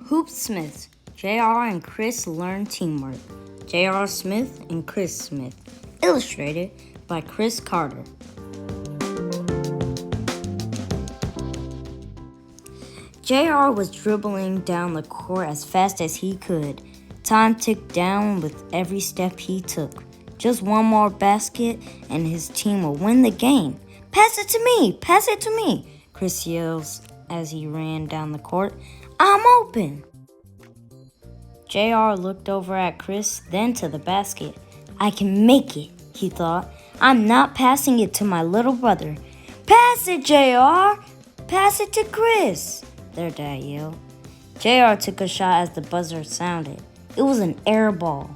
Hoopsmiths, J.R. and Chris learn teamwork. J.R. Smith and Chris Smith. Illustrated by Chris Carter. J.R. was dribbling down the court as fast as he could. Time ticked down with every step he took. Just one more basket and his team will win the game. Pass it to me! Pass it to me! Chris yells as he ran down the court. I'm open! J.R. looked over at Chris, then to the basket. I can make it, he thought. I'm not passing it to my little brother. Pass it, J.R. Pass it to Chris, their dad yelled. J.R. took a shot as the buzzer sounded. It was an air ball.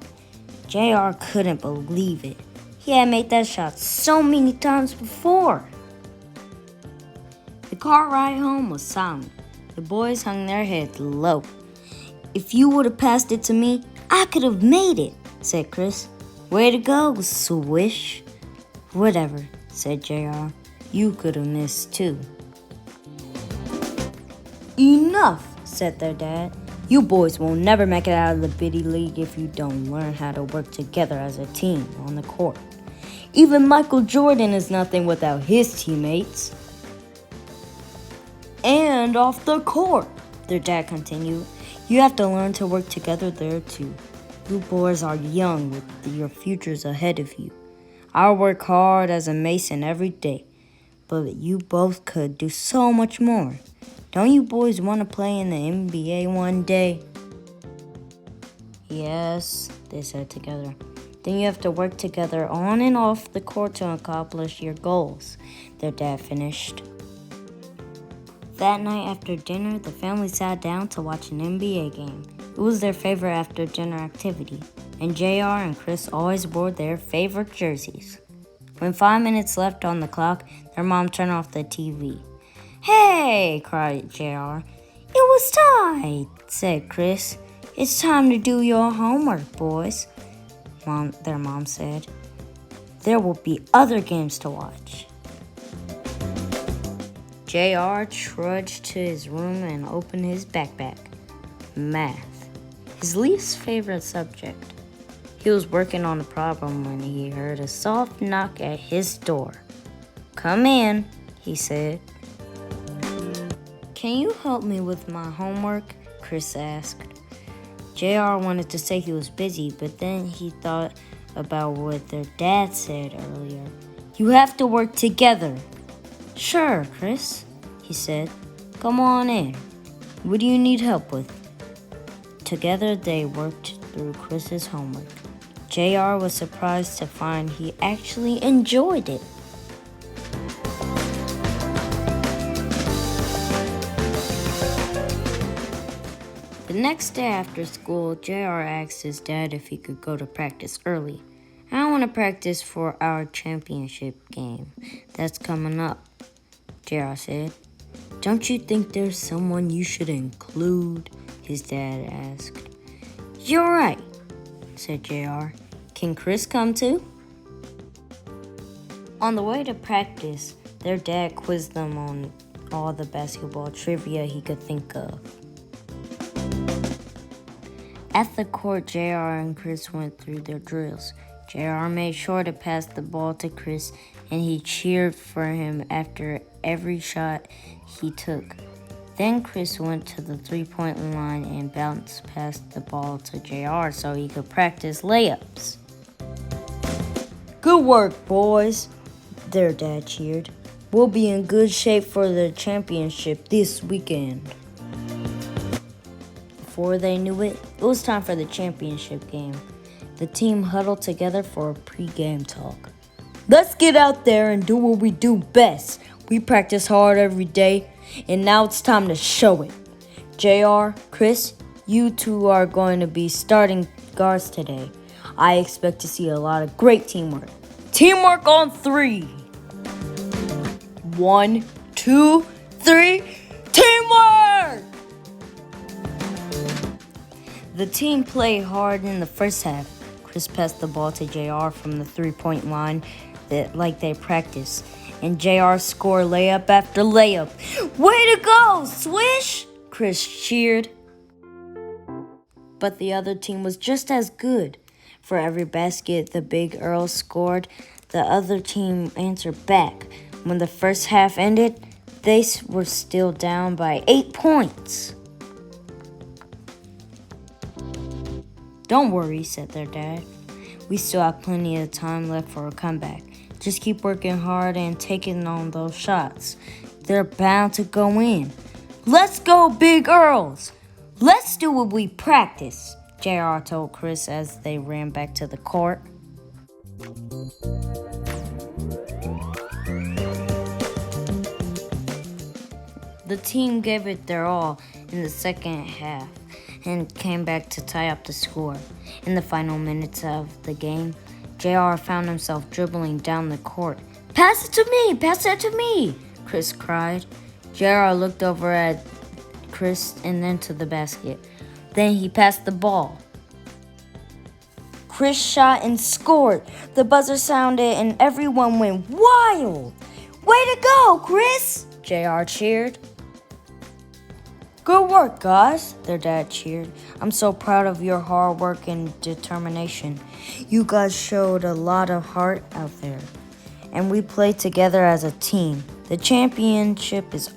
J.R. couldn't believe it. He had made that shot so many times before. The car ride home was silent. The boys hung their heads low. If you would have passed it to me, I could have made it, said Chris. Way to go, Swish. Whatever, said J.R. You could have missed too. Enough, said their dad. You boys will never make it out of the biddy league if you don't learn how to work together as a team on the court. Even Michael Jordan is nothing without his teammates. And off the court, their dad continued. You have to learn to work together there too. You boys are young with your futures ahead of you. I work hard as a mason every day, but you both could do so much more. Don't you boys want to play in the NBA one day? Yes, they said together. Then you have to work together on and off the court to accomplish your goals, their dad finished. That night after dinner, the family sat down to watch an NBA game. It was their favorite after-dinner activity, and J.R. and Chris always wore their favorite jerseys. When 5 minutes left on the clock, their mom turned off the TV. Hey, cried J.R. It was time, said Chris. It's time to do your homework, boys, their mom said. There will be other games to watch. J.R. trudged to his room and opened his backpack. Math, his least favorite subject. He was working on a problem when he heard a soft knock at his door. Come in, he said. Can you help me with my homework? Chris asked. J.R. wanted to say he was busy, but then he thought about what their dad said earlier. You have to work together. Sure, Chris, he said. Come on in. What do you need help with? Together they worked through Chris's homework. J.R. was surprised to find he actually enjoyed it. The next day after school, J.R. asked his dad if he could go to practice early. I want to practice for our championship game that's coming up, J.R. said. Don't you think there's someone you should include? His dad asked. You're right, said J.R. Can Chris come too? On the way to practice, their dad quizzed them on all the basketball trivia he could think of. At the court, J.R. and Chris went through their drills. J.R. made sure to pass the ball to Chris, and he cheered for him after every shot he took. Then Chris went to the three-point line and bounced past the ball to J.R. so he could practice layups. Good work, boys, their dad cheered. We'll be in good shape for the championship this weekend. Before they knew it, it was time for the championship game. The team huddled together for a pre-game talk. Let's get out there and do what we do best. We practice hard every day, and now it's time to show it. J.R., Chris, you two are going to be starting guards today. I expect to see a lot of great teamwork. Teamwork on 3. 1, 2, 3, teamwork! The team played hard in the first half. Chris passed the ball to J.R. from the three-point line like they practiced, and J.R. scored layup after layup. Way to go, Swish! Chris cheered. but the other team was just as good. For every basket the Big Earls scored, the other team answered back. When the first half ended, they were still down by 8 points. "Don't worry," said their dad. "We still have plenty of time left for a comeback. Just keep working hard and taking on those shots. They're bound to go in." "Let's go, Big Earls! Let's do what we practice," JR told Chris as they ran back to the court. The team gave it their all in the second half and came back to tie up the score. In the final minutes of the game, JR found himself dribbling down the court. "Pass it to me! Pass it to me!" Chris cried. JR looked over at Chris and then to the basket. Then he passed the ball. Chris shot and scored. The buzzer sounded and everyone went wild. "Way to go, Chris!" JR cheered. "Good work, guys," their dad cheered. "I'm so proud of your hard work and determination. You guys showed a lot of heart out there, and we played together as a team. The championship is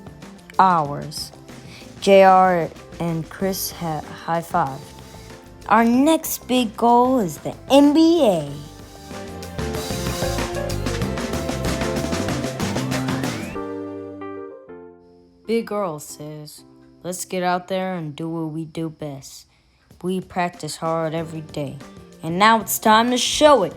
ours." JR and Chris high-fived. "Our next big goal is the NBA." Big Girl says, "Let's get out there and do what we do best. We practice hard every day, and now it's time to show it."